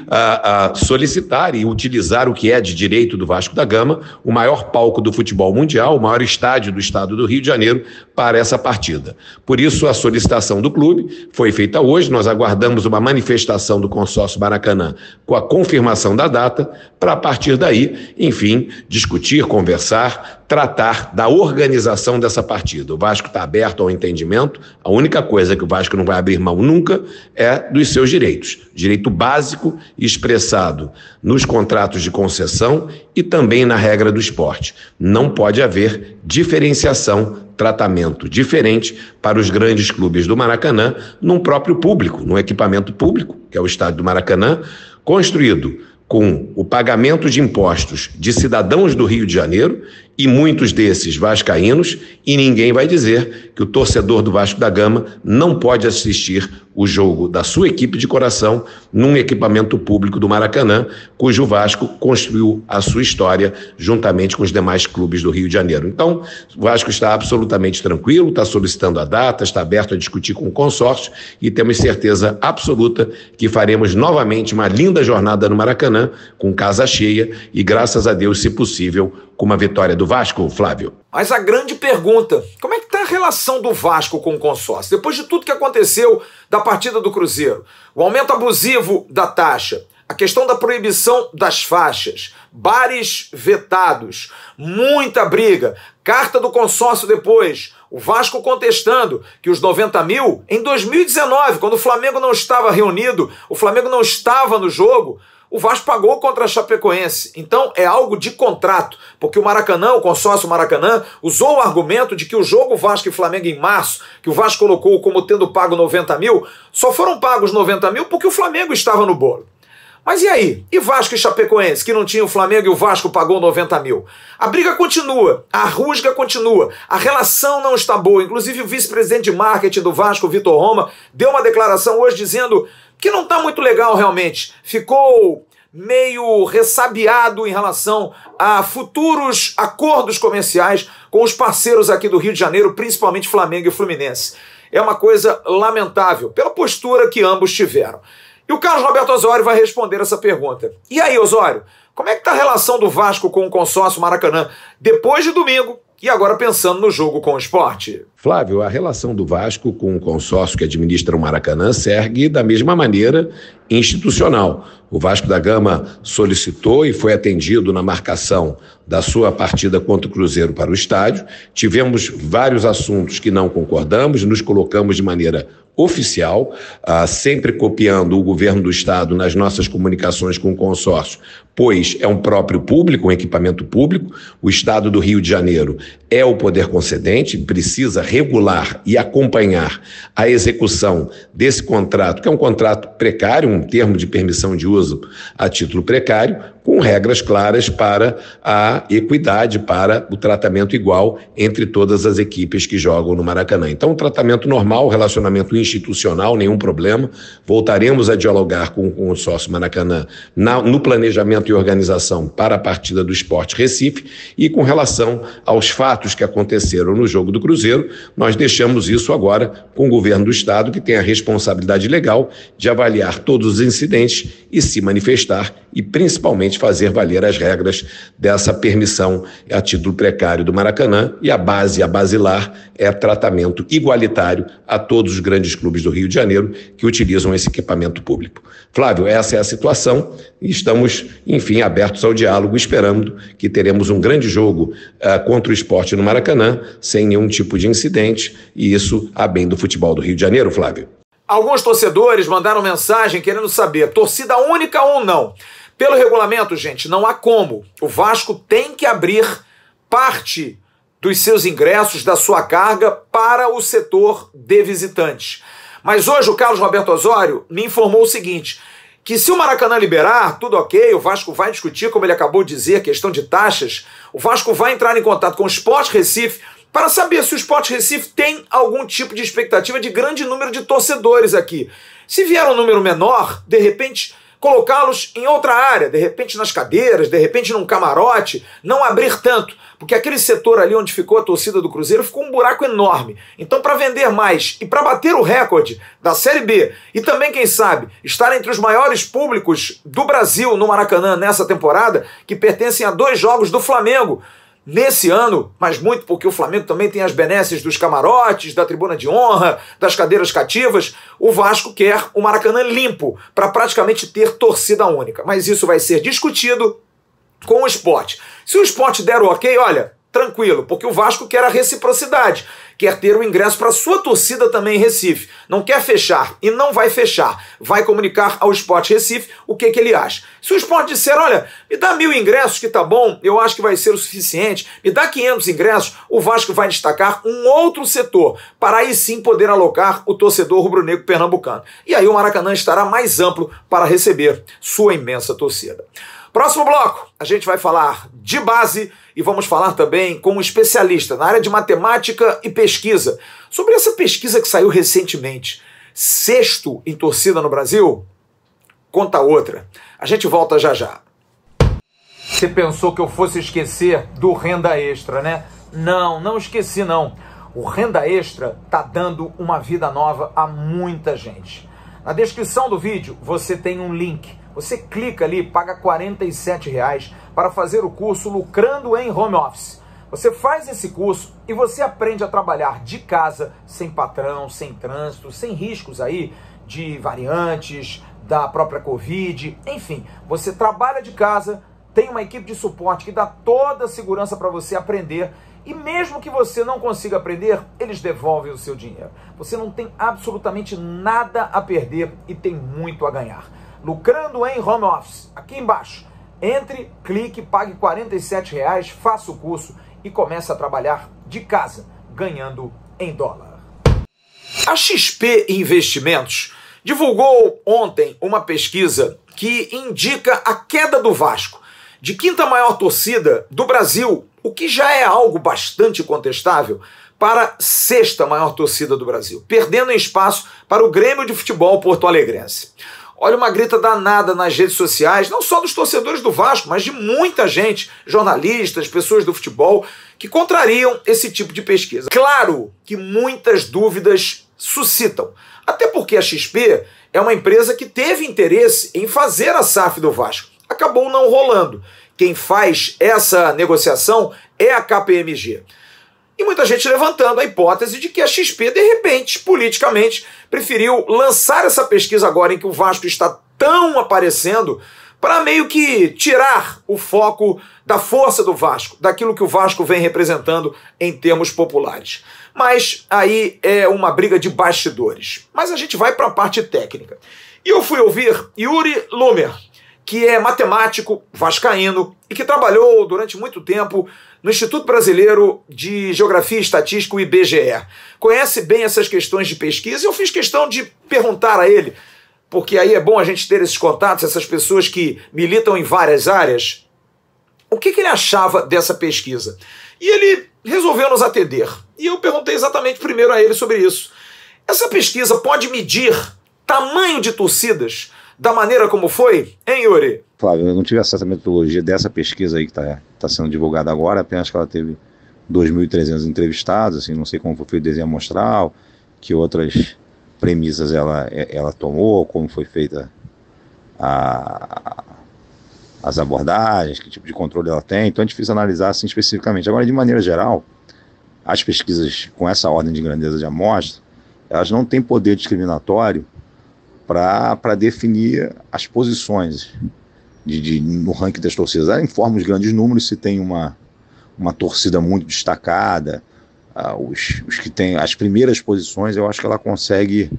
solicitar e utilizar o que é de direito do Vasco da Gama, o maior palco do futebol mundial, o maior estádio do estado do Rio de Janeiro, para essa partida. Por isso, a solicitação do clube foi feita hoje. Nós aguardamos uma manifestação do consórcio Maracanã com a confirmação da data, para a partir daí, enfim, discutir, conversar, tratar da organização dessa partida. O Vasco está aberto ao entendimento. A única coisa que o Vasco não vai abrir mão nunca é dos seus direitos. Direito básico expressado nos contratos de concessão e também na regra do esporte. Não pode haver diferenciação, tratamento diferente para os grandes clubes do Maracanã num próprio público, num equipamento público, que é o estádio do Maracanã, construído com o pagamento de impostos de cidadãos do Rio de Janeiro, e muitos desses vascaínos, e ninguém vai dizer que o torcedor do Vasco da Gama não pode assistir o jogo da sua equipe de coração num equipamento público do Maracanã, cujo Vasco construiu a sua história juntamente com os demais clubes do Rio de Janeiro. Então, o Vasco está absolutamente tranquilo, está solicitando a data, está aberto a discutir com o consórcio, e temos certeza absoluta que faremos novamente uma linda jornada no Maracanã, com casa cheia e, graças a Deus, se possível, com uma vitória do Vasco, Flávio. Mas a grande pergunta, como é que está a relação do Vasco com o consórcio? Depois de tudo que aconteceu da partida do Cruzeiro, o aumento abusivo da taxa, a questão da proibição das faixas, bares vetados, muita briga, carta do consórcio depois, o Vasco contestando que os 90 mil, em 2019, quando o Flamengo não estava reunido, o Flamengo não estava no jogo, o Vasco pagou contra a Chapecoense. Então é algo de contrato, porque o Maracanã, o consórcio Maracanã, usou o argumento de que o jogo Vasco e Flamengo em março, que o Vasco colocou como tendo pago 90 mil, só foram pagos 90 mil porque o Flamengo estava no bolo. Mas e aí? E Vasco e Chapecoense, que não tinha o Flamengo e o Vasco pagou 90 mil? A briga continua, a rusga continua, a relação não está boa. Inclusive o vice-presidente de marketing do Vasco, Vitor Roma, deu uma declaração hoje dizendo que não está muito legal realmente. Ficou meio ressabiado em relação a futuros acordos comerciais com os parceiros aqui do Rio de Janeiro, principalmente Flamengo e Fluminense. É uma coisa lamentável pela postura que ambos tiveram. E o Carlos Roberto Osório vai responder essa pergunta. E aí, Osório, como é que está a relação do Vasco com o consórcio Maracanã depois de domingo e agora pensando no jogo com o Sport? Flávio, a relação do Vasco com o consórcio que administra o Maracanã segue da mesma maneira institucional. O Vasco da Gama solicitou e foi atendido na marcação da sua partida contra o Cruzeiro para o estádio. Tivemos vários assuntos que não concordamos, nos colocamos de maneira oficial, sempre copiando o governo do estado nas nossas comunicações com o consórcio, pois é um próprio público, um equipamento público. O estado do Rio de Janeiro é o poder concedente, precisa regular e acompanhar a execução desse contrato, que é um contrato precário, um termo de permissão de uso a título precário, com regras claras para a equidade, para o tratamento igual entre todas as equipes que jogam no Maracanã. Então, um tratamento normal, relacionamento institucional, nenhum problema. Voltaremos a dialogar com o consórcio Maracanã no planejamento e organização para a partida do Sport Recife, e com relação aos fatos que aconteceram no jogo do Cruzeiro, nós deixamos isso agora com o governo do estado, que tem a responsabilidade legal de avaliar todos os incidentes e se manifestar, e principalmente realmente fazer valer as regras dessa permissão a título precário do Maracanã, e a basilar, é tratamento igualitário a todos os grandes clubes do Rio de Janeiro que utilizam esse equipamento público. Flávio, essa é a situação e estamos, enfim, abertos ao diálogo, esperando que teremos um grande jogo contra o Sport no Maracanã, sem nenhum tipo de incidente, e isso a bem do futebol do Rio de Janeiro, Flávio. Alguns torcedores mandaram mensagem querendo saber, torcida única ou não? Pelo regulamento, gente, não há como. O Vasco tem que abrir parte dos seus ingressos, da sua carga, para o setor de visitantes. Mas hoje o Carlos Roberto Osório me informou o seguinte, que se o Maracanã liberar, tudo ok, o Vasco vai discutir, como ele acabou de dizer, a questão de taxas, o Vasco vai entrar em contato com o Sport Recife para saber se o Sport Recife tem algum tipo de expectativa de grande número de torcedores aqui. Se vier um número menor, de repente colocá-los em outra área, de repente nas cadeiras, de repente num camarote, não abrir tanto, porque aquele setor ali onde ficou a torcida do Cruzeiro ficou um buraco enorme. Então, para vender mais e para bater o recorde da Série B e também, quem sabe, estar entre os maiores públicos do Brasil no Maracanã nessa temporada, que pertencem a 2 jogos do Flamengo nesse ano, mas muito porque o Flamengo também tem as benesses dos camarotes, da tribuna de honra, das cadeiras cativas, o Vasco quer o Maracanã limpo, para praticamente ter torcida única. Mas isso vai ser discutido com o Sport. Se o Sport der o ok, olha, tranquilo, porque o Vasco quer a reciprocidade, quer ter o ingresso para sua torcida também em Recife. Não quer fechar e não vai fechar. Vai comunicar ao Sport Recife o que ele acha. Se o Sport disser, olha, me dá 1000 ingressos que tá bom, eu acho que vai ser o suficiente, me dá 500 ingressos, o Vasco vai destacar um outro setor, para aí sim poder alocar o torcedor rubro-negro pernambucano. E aí o Maracanã estará mais amplo para receber sua imensa torcida. Próximo bloco, a gente vai falar de base e vamos falar também com um especialista na área de matemática e pesquisa sobre essa pesquisa que saiu recentemente. 6º em torcida no Brasil? Conta outra. A gente volta já já. Você pensou que eu fosse esquecer do Renda Extra, né? Não, não esqueci não. O Renda Extra tá dando uma vida nova a muita gente. Na descrição do vídeo você tem um link. Você clica ali, paga R$ 47,00 para fazer o curso Lucrando em Home Office. Você faz esse curso e você aprende a trabalhar de casa, sem patrão, sem trânsito, sem riscos aí de variantes, da própria Covid, enfim. Você trabalha de casa, tem uma equipe de suporte que dá toda a segurança para você aprender e mesmo que você não consiga aprender, eles devolvem o seu dinheiro. Você não tem absolutamente nada a perder e tem muito a ganhar. Lucrando em Home Office, aqui embaixo. Entre, clique, pague R$ 47,00, faça o curso e comece a trabalhar de casa, ganhando em dólar. A XP Investimentos divulgou ontem uma pesquisa que indica a queda do Vasco de 5ª maior torcida do Brasil, o que já é algo bastante contestável, para 6ª maior torcida do Brasil, perdendo espaço para o Grêmio de Futebol porto-alegrense. Olha, uma grita danada nas redes sociais, não só dos torcedores do Vasco, mas de muita gente, jornalistas, pessoas do futebol, que contrariam esse tipo de pesquisa. Claro que muitas dúvidas suscitam, até porque a XP é uma empresa que teve interesse em fazer a SAF do Vasco. Acabou não rolando. Quem faz essa negociação é a KPMG. E muita gente levantando a hipótese de que a XP, de repente, politicamente, preferiu lançar essa pesquisa agora em que o Vasco está tão aparecendo para meio que tirar o foco da força do Vasco, daquilo que o Vasco vem representando em termos populares. Mas aí é uma briga de bastidores. Mas a gente vai para a parte técnica. E eu fui ouvir Yuri Lumer, que é matemático vascaíno e que trabalhou durante muito tempo no Instituto Brasileiro de Geografia e Estatística, o IBGE. Conhece bem essas questões de pesquisa e eu fiz questão de perguntar a ele, porque aí é bom a gente ter esses contatos, essas pessoas que militam em várias áreas, o que ele achava dessa pesquisa. E ele resolveu nos atender. E eu perguntei exatamente primeiro a ele sobre isso. Essa pesquisa pode medir tamanho de torcidas da maneira como foi, hein, Yuri? Flávio, eu não tive acesso à metodologia dessa pesquisa aí que está sendo divulgada agora, apenas que ela teve 2.300 entrevistados, assim, não sei como foi feito o desenho amostral, que outras premissas ela tomou, como foi feita a as abordagens, que tipo de controle ela tem, então é difícil analisar assim especificamente. Agora, de maneira geral, as pesquisas com essa ordem de grandeza de amostra, elas não têm poder discriminatório para definir as posições no ranking das torcidas. Ela informa os grandes números, se tem uma torcida muito destacada, os que têm as primeiras posições, eu acho que ela consegue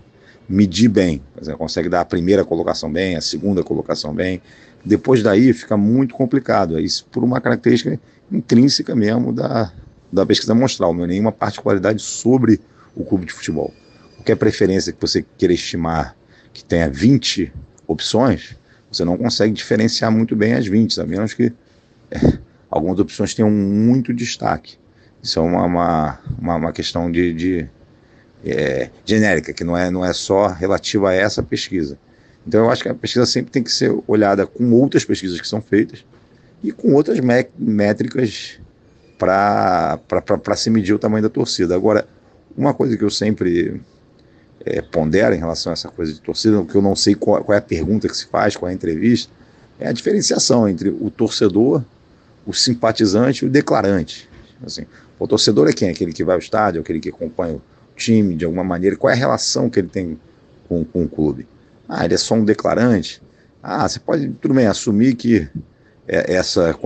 medir bem, ela consegue dar a primeira colocação bem, a segunda colocação bem. Depois daí fica muito complicado, isso por uma característica intrínseca mesmo da pesquisa amostral, não é nenhuma particularidade sobre o clube de futebol. Qualquer preferência que você queira estimar que tenha 20 opções, você não consegue diferenciar muito bem as 20, a menos que algumas opções tenham muito destaque. Isso é uma questão genérica, que não é só relativa a essa pesquisa. Então eu acho que a pesquisa sempre tem que ser olhada com outras pesquisas que são feitas e com outras métricas para se medir o tamanho da torcida. Agora, uma coisa que eu sempre pondero em relação a essa coisa de torcida, porque eu não sei qual é a pergunta que se faz, qual é a entrevista, é a diferenciação entre o torcedor, o simpatizante e o declarante. Assim, o torcedor é quem? Aquele que vai ao estádio, aquele que acompanha o time de alguma maneira. Qual é a relação que ele tem com o clube? Ele é só um declarante? Você pode, tudo bem, assumir que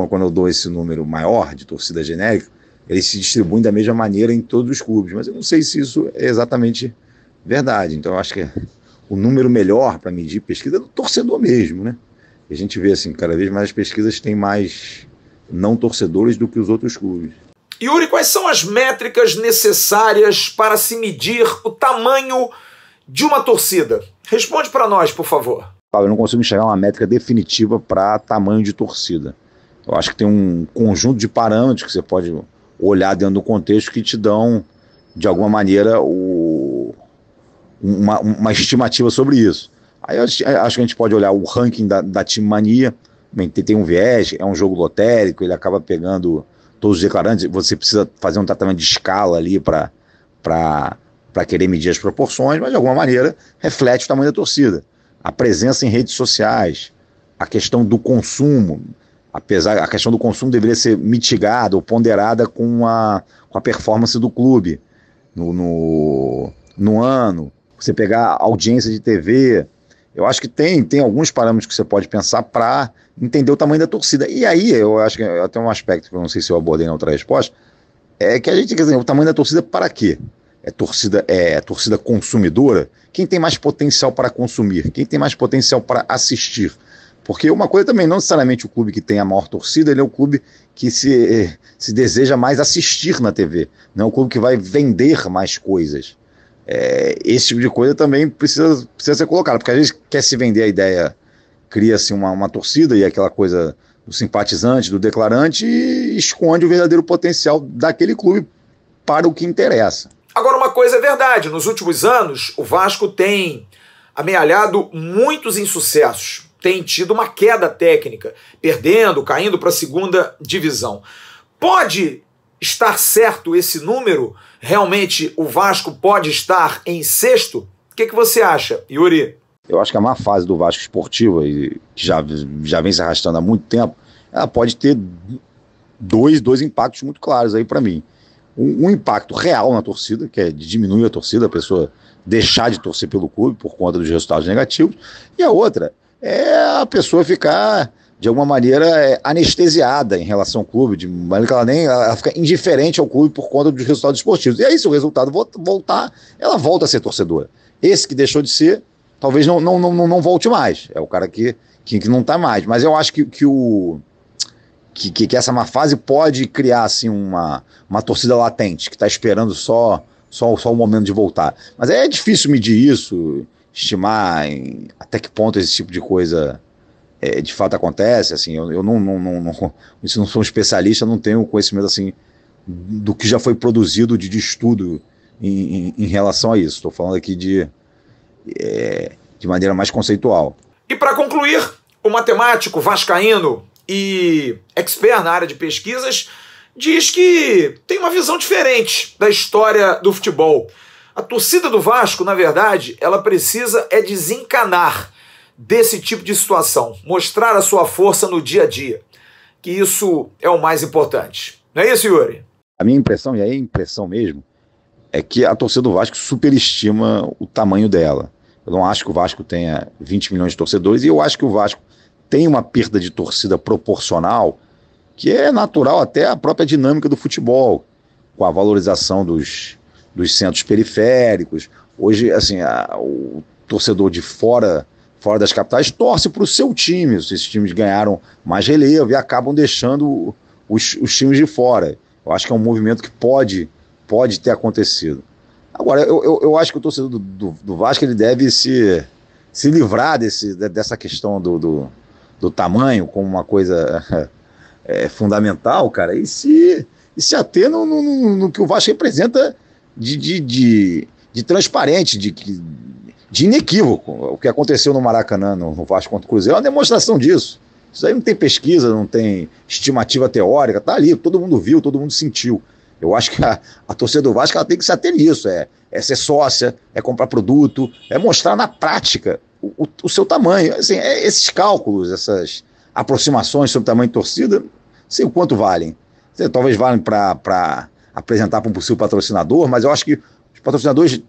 quando eu dou esse número maior de torcida genérica, eles se distribuem da mesma maneira em todos os clubes, mas eu não sei se isso é exatamente verdade. Então eu acho que o número melhor para medir pesquisa é do torcedor mesmo, né? E a gente vê assim, cada vez mais as pesquisas têm mais não torcedores do que os outros clubes. Yuri, quais são as métricas necessárias para se medir o tamanho de uma torcida? Responde para nós, por favor. Eu não consigo enxergar uma métrica definitiva para tamanho de torcida. Eu acho que tem um conjunto de parâmetros que você pode olhar dentro do contexto que te dão, de alguma maneira, uma estimativa sobre isso. Aí eu acho que a gente pode olhar o ranking da Time Mania, tem um viés, é um jogo lotérico, ele acaba pegando todos os declarantes, você precisa fazer um tratamento de escala ali para querer medir as proporções, mas de alguma maneira reflete o tamanho da torcida. A presença em redes sociais, a questão do consumo, a questão do consumo deveria ser mitigada ou ponderada com a performance do clube no ano. Você pegar a audiência de TV, eu acho que tem alguns parâmetros que você pode pensar para entender o tamanho da torcida. E aí, eu acho que até um aspecto que eu não sei se eu abordei na outra resposta, é que a gente quer dizer, o tamanho da torcida para quê? É torcida consumidora? Quem tem mais potencial para consumir? Quem tem mais potencial para assistir? Porque uma coisa também, não necessariamente o clube que tem a maior torcida, ele é o clube que se deseja mais assistir na TV, não é o clube que vai vender mais coisas. Esse tipo de coisa também precisa ser colocado, porque às vezes quer se vender a ideia, cria-se uma torcida e aquela coisa do simpatizante, do declarante, e esconde o verdadeiro potencial daquele clube para o que interessa. Agora, uma coisa é verdade, nos últimos anos o Vasco tem amealhado muitos insucessos, tem tido uma queda técnica, perdendo, caindo para a segunda divisão. Pode estar certo esse número? Realmente o Vasco pode estar em sexto? O que você acha, Yuri? Eu acho que a má fase do Vasco esportiva, que já vem se arrastando há muito tempo, ela pode ter dois impactos muito claros aí para mim. Um impacto real na torcida, que é de diminuir a torcida, a pessoa deixar de torcer pelo clube por conta dos resultados negativos, e a outra é a pessoa ficar, de alguma maneira, anestesiada em relação ao clube, de maneira que ela fica indiferente ao clube por conta dos resultados esportivos. E aí, se o resultado voltar, ela volta a ser torcedora. Esse que deixou de ser, talvez não volte mais. É o cara que não está mais. Mas eu acho que essa má fase pode criar assim, uma torcida latente, que está esperando só o momento de voltar. Mas é difícil medir isso, estimar até que ponto esse tipo de coisa de fato acontece. Assim, eu não sou um especialista, não tenho conhecimento assim, do que já foi produzido de estudo em relação a isso. Estou falando aqui de maneira mais conceitual. E para concluir, o matemático vascaíno e expert na área de pesquisas diz que tem uma visão diferente da história do futebol. A torcida do Vasco, na verdade, ela precisa desencanar. desse tipo de situação, mostrar a sua força no dia a dia, que isso é o mais importante. Não é isso, Yuri? A minha impressão, e aí a impressão mesmo, é que a torcida do Vasco superestima o tamanho dela. Eu não acho que o Vasco tenha 20 milhões de torcedores, e eu acho que o Vasco tem uma perda de torcida proporcional, que é natural até a própria dinâmica do futebol, com a valorização dos centros periféricos. Hoje, assim, o torcedor de fora das capitais torce para o seu time. Esses times ganharam mais relevo e acabam deixando os times de fora. Eu acho que é um movimento que pode ter acontecido. Agora, eu acho que o torcedor do Vasco ele deve se livrar dessa questão do tamanho como uma coisa fundamental, cara, e se ater no que o Vasco representa de transparente, de inequívoco. O que aconteceu no Maracanã, no Vasco contra o Cruzeiro, é uma demonstração disso. Isso aí não tem pesquisa, não tem estimativa teórica, tá ali, todo mundo viu, todo mundo sentiu. Eu acho que a torcida do Vasco ela tem que se ater nisso, é ser sócia, é comprar produto, é mostrar na prática o seu tamanho. Assim, esses cálculos, essas aproximações sobre o tamanho de torcida, não sei o quanto valem. Talvez valem para apresentar para um possível patrocinador, mas eu acho que os patrocinadores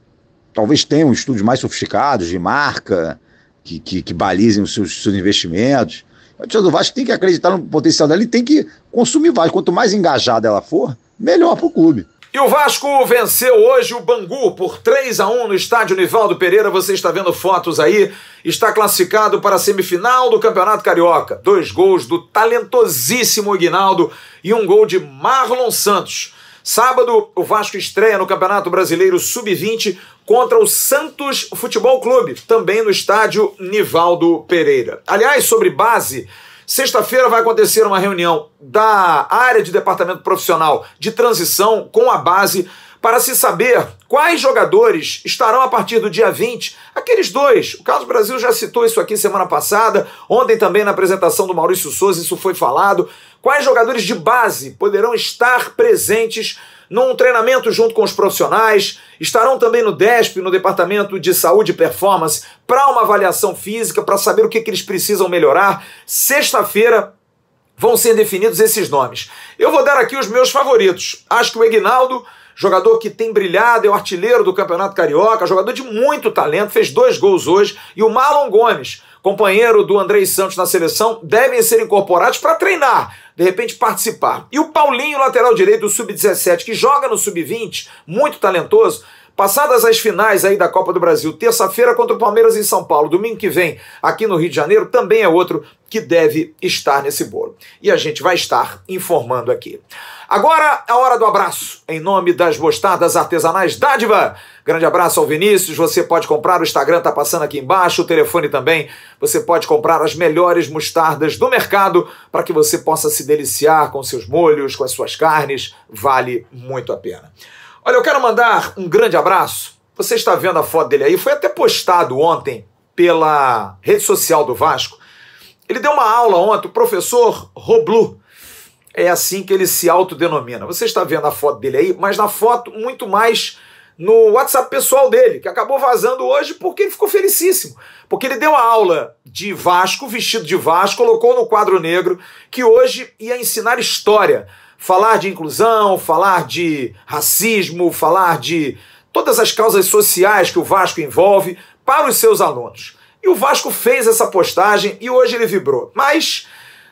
talvez tenham estudos mais sofisticados de marca, que balizem os seus investimentos. A torcida do Vasco tem que acreditar no potencial dela e tem que consumir Vasco. Quanto mais engajada ela for, melhor para o clube. E o Vasco venceu hoje o Bangu por 3-1 no estádio Nivaldo Pereira. Você está vendo fotos aí. Está classificado para a semifinal do Campeonato Carioca. 2 gols do talentosíssimo Aguinaldo e um gol de Marlon Santos. Sábado, o Vasco estreia no Campeonato Brasileiro Sub-20 contra o Santos Futebol Clube, também no estádio Nivaldo Pereira. Aliás, sobre base, sexta-feira vai acontecer uma reunião da área de departamento profissional de transição com a base para se saber quais jogadores estarão a partir do dia 20. Aqueles dois, o Carlos Brasil já citou isso aqui semana passada, ontem também na apresentação do Maurício Souza isso foi falado. Quais jogadores de base poderão estar presentes num treinamento junto com os profissionais, estarão também no DESP, no Departamento de Saúde e Performance, para uma avaliação física, para saber o que eles precisam melhorar. Sexta-feira vão ser definidos esses nomes. Eu vou dar aqui os meus favoritos. Acho que o Aguinaldo, jogador que tem brilhado, é o artilheiro do Campeonato Carioca, jogador de muito talento, fez 2 gols hoje, e o Marlon Gomes, companheiro do Andrei Santos na seleção, devem ser incorporados para treinar, de repente participar. E o Paulinho, lateral direito do Sub-17, que joga no Sub-20, muito talentoso, passadas as finais aí da Copa do Brasil, terça-feira contra o Palmeiras em São Paulo, domingo que vem aqui no Rio de Janeiro, também é outro que deve estar nesse bolo. E a gente vai estar informando aqui. Agora, a hora do abraço, em nome das mostardas artesanais Dádiva. Grande abraço ao Vinícius, você pode comprar, o Instagram está passando aqui embaixo, o telefone também, você pode comprar as melhores mostardas do mercado para que você possa se deliciar com seus molhos, com as suas carnes, vale muito a pena. Olha, eu quero mandar um grande abraço, você está vendo a foto dele aí, foi até postado ontem pela rede social do Vasco. Ele deu uma aula ontem, o professor Roblu, é assim que ele se autodenomina. Você está vendo a foto dele aí, mas na foto muito mais no WhatsApp pessoal dele, que acabou vazando hoje porque ele ficou felicíssimo. Porque ele deu a aula de Vasco, vestido de Vasco, colocou no quadro negro, que hoje ia ensinar história. Falar de inclusão, falar de racismo, falar de todas as causas sociais que o Vasco envolve para os seus alunos. E o Vasco fez essa postagem e hoje ele vibrou. Mas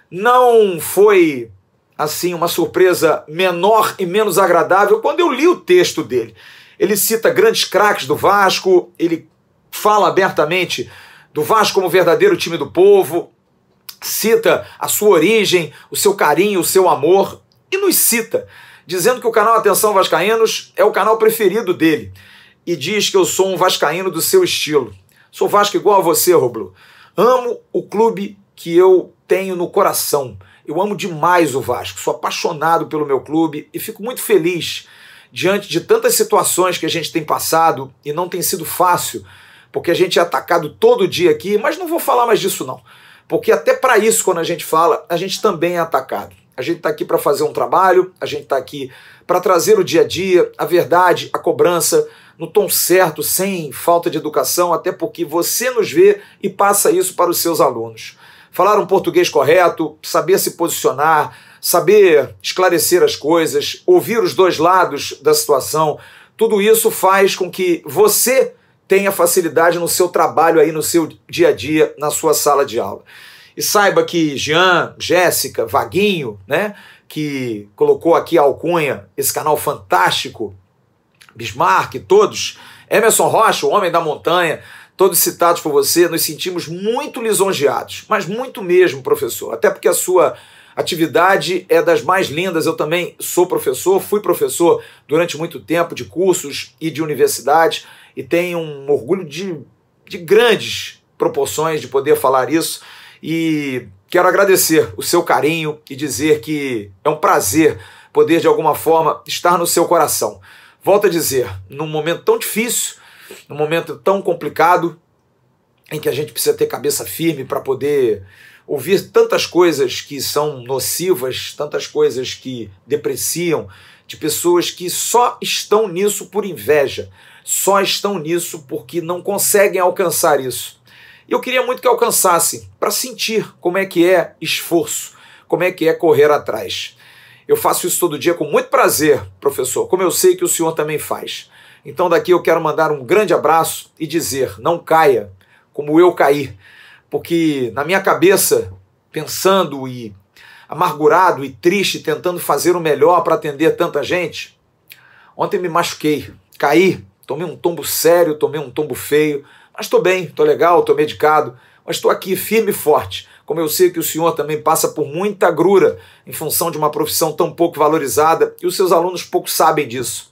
não foi assim uma surpresa menor e menos agradável quando eu li o texto dele. Ele cita grandes craques do Vasco, ele fala abertamente do Vasco como verdadeiro time do povo, cita a sua origem, o seu carinho, o seu amor, e nos cita, dizendo que o canal Atenção Vascaínos é o canal preferido dele, e diz que eu sou um vascaíno do seu estilo. Sou Vasco igual a você, Roblu. Amo o clube que eu tenho no coração. Eu amo demais o Vasco, sou apaixonado pelo meu clube e fico muito feliz diante de tantas situações que a gente tem passado e não tem sido fácil, porque a gente é atacado todo dia aqui, mas não vou falar mais disso não, porque até para isso quando a gente fala, a gente também é atacado. A gente está aqui para fazer um trabalho, a gente está aqui para trazer o dia a dia, a verdade, a cobrança. no tom certo, sem falta de educação, até porque você nos vê e passa isso para os seus alunos. Falar um português correto, saber se posicionar, saber esclarecer as coisas, ouvir os dois lados da situação, tudo isso faz com que você tenha facilidade no seu trabalho aí, no seu dia a dia, na sua sala de aula. E saiba que Jean, Jéssica, Vaguinho, né, que colocou aqui a alcunha, esse canal fantástico, Bismarck, todos, Emerson Rocha, o homem da montanha, todos citados por você, nos sentimos muito lisonjeados, mas muito mesmo, professor, até porque a sua atividade é das mais lindas. Eu também sou professor, fui professor durante muito tempo de cursos e de universidade e tenho um orgulho de grandes proporções de poder falar isso. E quero agradecer o seu carinho e dizer que é um prazer poder, de alguma forma, estar no seu coração. Volto a dizer, num momento tão difícil, num momento tão complicado, em que a gente precisa ter cabeça firme para poder ouvir tantas coisas que são nocivas, tantas coisas que depreciam, de pessoas que só estão nisso por inveja, só estão nisso porque não conseguem alcançar isso. E eu queria muito que alcançasse, para sentir como é que é esforço, como é que é correr atrás. Eu faço isso todo dia com muito prazer, professor, como eu sei que o senhor também faz. Então daqui eu quero mandar um grande abraço e dizer, não caia como eu caí, porque na minha cabeça, pensando e amargurado e triste, tentando fazer o melhor para atender tanta gente, ontem me machuquei, caí, tomei um tombo sério, tomei um tombo feio, mas estou bem, estou legal, estou medicado, mas estou aqui firme e forte, como eu sei que o senhor também passa por muita agrura em função de uma profissão tão pouco valorizada e os seus alunos pouco sabem disso.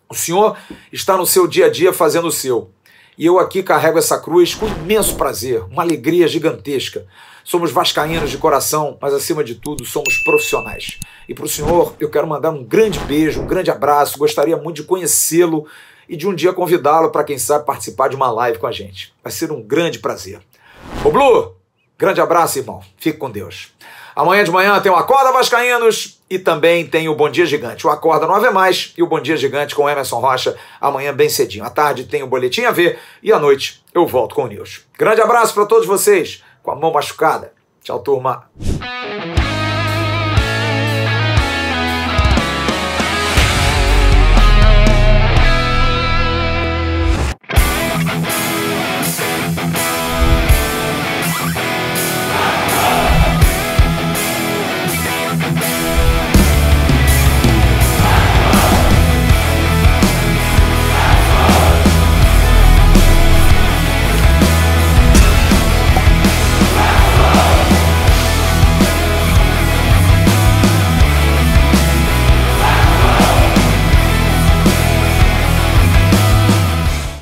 O senhor está no seu dia a dia fazendo o seu. E eu aqui carrego essa cruz com imenso prazer, uma alegria gigantesca. Somos vascaínos de coração, mas acima de tudo somos profissionais. E para o senhor eu quero mandar um grande beijo, um grande abraço, gostaria muito de conhecê-lo e de um dia convidá-lo para, quem sabe, participar de uma live com a gente. Vai ser um grande prazer. Ô Blue, grande abraço, irmão. Fique com Deus. Amanhã de manhã tem o Acorda Vascaínos e também tem o Bom Dia Gigante. O Acorda no AV+, e o Bom Dia Gigante com Emerson Rocha amanhã bem cedinho. À tarde tem o Boletim AV e à noite eu volto com o News. Grande abraço para todos vocês com a mão machucada. Tchau, turma.